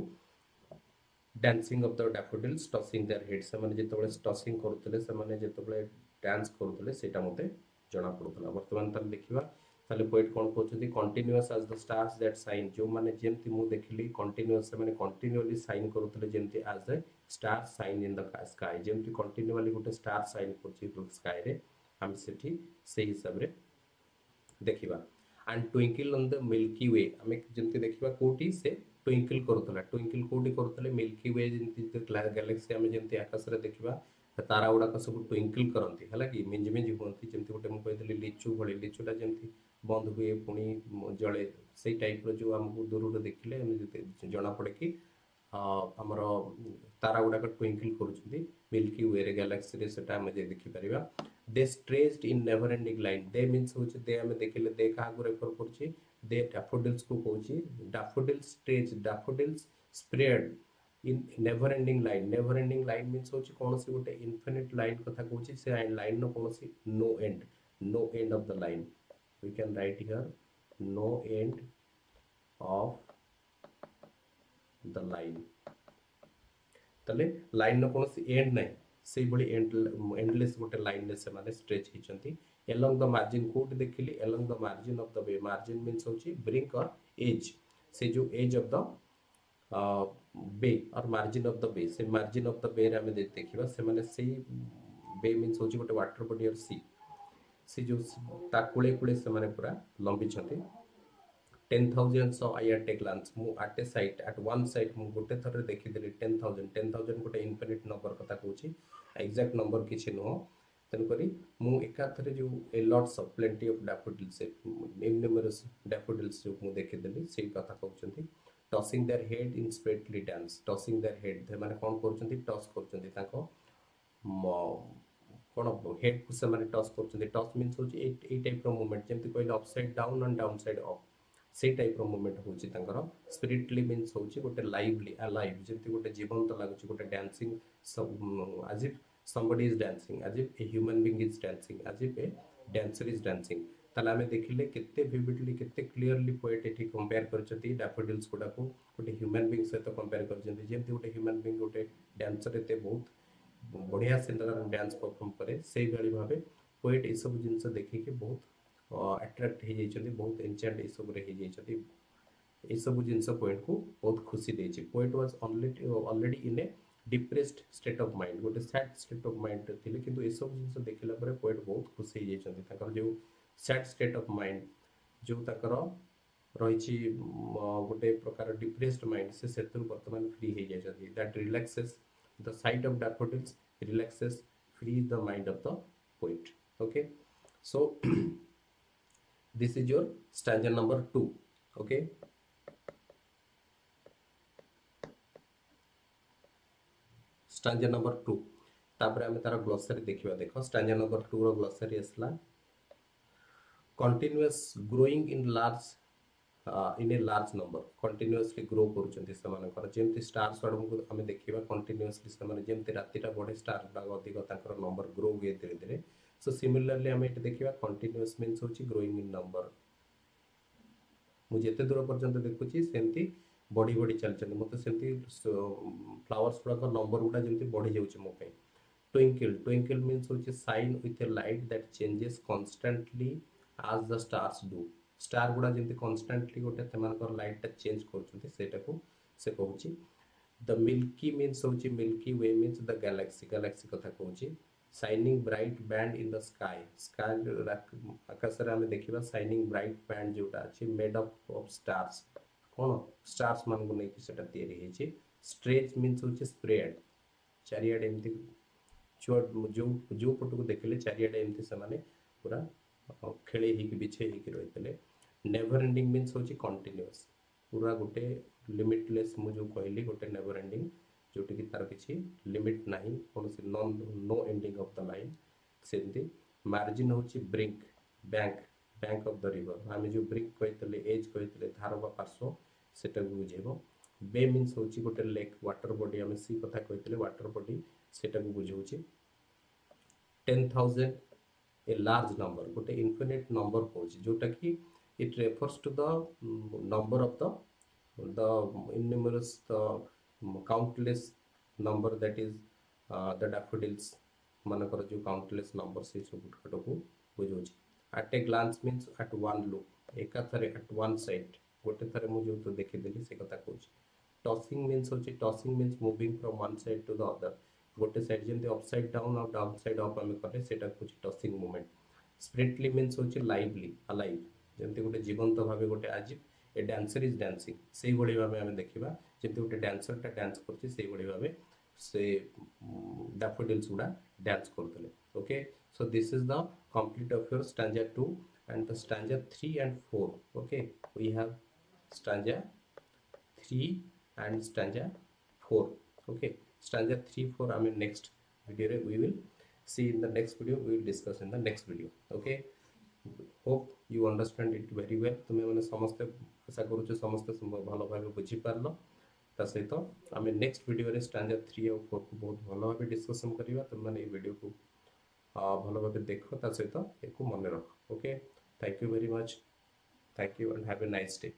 dancing of the daffodils tossing their head से माने जेतबळे टॉसिंग करतले से माने जेतबळे डांस करतले सेटा मते जणा पडतला वर्तमान तल देखिबा ताले पोएट कोन कहउछथि continuous as the stars that shine जो माने जेमति मु देखिली कंटीन्यूअस से माने कंटीन्यूअली शाइन करतले जेमति as the star shine in the sky जेमति कंटीन्यूअली गोटे स्टार शाइन करछि स्काई रे हम सेठी से हिसाब रे देखिबा and twinkle on the Milky Way हमें जेमति देखिबा कोठी से ट्विंकल करतला ट्विंकल कोठी करतले मिल्की वे जेमति गैलेक्सी हमें जेमति आकाश रे देखिबा तारा गुड़ाक सब ट्विंकल करती है कि मिंज मिंज हमें जमी गोटे मुझे कहती लिचु भली लिचुटा जमी बंद हुए पुणी जले से टाइप जो आमको दूर देखिले जना पड़े कि आमर तारा गुड़ाक ट्विंकल कर मिल्की वे गैलेक्सी रे सेटा हम देखिपर they stretched in never ending line they means होचे दे हमें देखिले दे क्या रेफर कर दे डैफोडिल्स को कहूँ daffodils stretch daffodils spread in never ending line means होची कौन सी गोटे infinite line कथा कहूची से line नो कौन सी no end of the line we can write here no end of the line तले line नो कौन सी end नहीं से बड़ी endless गोटे line ने से माने stretch हिचंती along the margin कोड देखिली along the margin of the way margin means होची brink or edge से जो edge of the बे और मार्जिन ऑफ द बे से मार्जिन ऑफ द बे रे हमें देखिबा से माने से बे मींस होची गोटे वाटर बॉडी और सी से जो ता कुळे कुळे से माने पूरा लंबी छथि 10,000 सो आई एट ए ग्लांस मु एट ए साइट एट वन साइट मु गोटे थरे देखि देली 10,000 गोटे इनफिनिट नंबर कथा कहूची एग्जैक्ट नंबर किछि नो तन करी मु एका थरे जो a lots of plenty of daffodils innumerous daffodils जो मु देखि देली सेही कथा कहउचंती tossing their head in sprightly dance tossing their head they माने कोन करचंती टॉस करचंती ताको कोन हेड से माने टॉस करचंती टॉस मींस होची ए टाइप रो मूवमेंट जेमति कहले upside down and down side up से टाइप रो मूवमेंट होची तांकर स्पिरिटली मीन्स होची गोटे लाइवली अलाइव जेंति गोटे जीवंत लागुची गोटे dancing as if somebody is dancing as if a human being is dancing as if a dancer is dancing ताले आमे देखिले केते विविडली केते क्लियरली पोएट एठी कंपेयर करचती डैफोडिल्स गुडा को गोटे ह्यूमन बीइंग सहित कंपेयर करचंती जेंति गोटे ह्यूमन बीइंग गोटे डांसर एते बहुत बढ़िया से डांस परफॉर्म करे से भली भाबे पोएट ए सब जिंस देखि के बहुत अट्रैक्ट हे जाइछंती बहुत एन्चेंट ए सब रे हे जाइछंती ए सब जिंस पोएट को बहुत खुशी देछि poet was already in a depressed state of mind गोटे सैड स्टेट ऑफ माइंड थिले किंतु ए सब जिंस देखिला परे पोएट बहुत खुशी हे जाइछंती ताकर जो सैड स्टेट ऑफ माइंड जो ताकर रहिछि गोटे प्रकार डिप्रेस्ड माइंड से सेतु वर्तमान फ्री हे जाइछंती that relaxes the sight of daffodils relaxes frees the mind of the poet. Okay, so this is your stanza number 2. Okay, stanza number 2 तापर आमे तार ग्लोसरी देखिबा देखो stanza number 2 रो ग्लोसरी असला continuous growing in large in a large number continuously grow करूचंती समानकर जेमति star स्वाड को हमें देखिबा continuously समान जेमति रातिटा बडे स्टार गुडा अधिक ताकर नंबर ग्रो हुए धीरे धीरे सो सिमिलरली हमें एट देखिबा continuous means होची growing in number मु जेते दूर पर्यंत देखुची सेमति बॉडी बॉडी चलचंती मते सेमति फ्लावर्स गुडा का नंबर गुडा जेमति बढ़ी जाउची मो पे twinkle means होची shine with a light that changes constantly as the stars do star गुडा जेमति कांस्टेंटली गोटे तमानकर लाइट टा चेंज करछंती सेटा को से कहूची द मिल्की मीन्स होची Milky Way means the galaxy कथा कहूची shining bright band in the sky आकाश रे हमें देखिबा शाइनिंग ब्राइट बैंड जोटा अछि मेड अप ऑफ स्टार्स कोन स्टार्स मान को नै कि सेटा तयारी हेछि स्ट्रेच मीन्स होची स्प्रेड चारियाडे एमति जो पटको देखले चारियाडे एमति समाने पूरा खेले ही कि बिछे ही कि रहितले नेवर एंडिंग मीन्स होची कंटीन्यूअस पूरा गोटे लिमिटलेस मु जो कहली गोटे नेवर एंडिंग जोटी कि तार किछि लिमिट नाही कोनोसी no ending of the line सेंती मार्जिन होची brink bank of the river आमे जो ब्रिंक कहतले एज कहतले धार बा पार्श्व सेटा बुझेबो बे मीन्स होची गोटे लेक वाटर बॉडी आमे सी कथा कहतले वाटर बॉडी सेटा बुझौची 10,000 a large number गोटे infinite number होची जोटा कि it refers to the number of the innumerous the countless number that is the daffodils मानकर जो countless number से सब गुटको बुझौची at a glance means at one look एका थरे at one side गोटे थरे मु जो तो देखि देली से कथा कहूची tossing means moving from one side to the other गोटे साइड जेमते अपसाइड डाउन और डाउन साइड अप हमें करे सेटा कुछ टॉसिंग मूवमेंट स्प्रिटली मीन्स होची लाइवली अलाइव जेमते गोटे जीवंत भाबे गोटे आज ए डांसर इज डांसिंग सेही बडी भाबे हमें देखिबा जेमते गोटे डांसर ता डांस करछि सेही बडी भाबे से डैफोडिल्स गुडा डांस करतले okay so this is the complete of your stanza 2 and the stanza 3 and 4 okay we have stanza 3 and stanza 4 okay stanza 3 4 I mean next video we will see in the next video we will discuss in the next video okay hope you understand it very well तुमे माने समस्त आशा करू छ समस्त भलो भाबे बुझी पारलो ता सहित आमे नेक्स्ट वीडियो रे स्टैंजा 3 और 4 को बहुत भलो भाबे डिस्कशन करिवा तुम माने ए वीडियो को भलो भाबे देखो ता सहित एको मन रख okay thank you very much thank you and have a nice day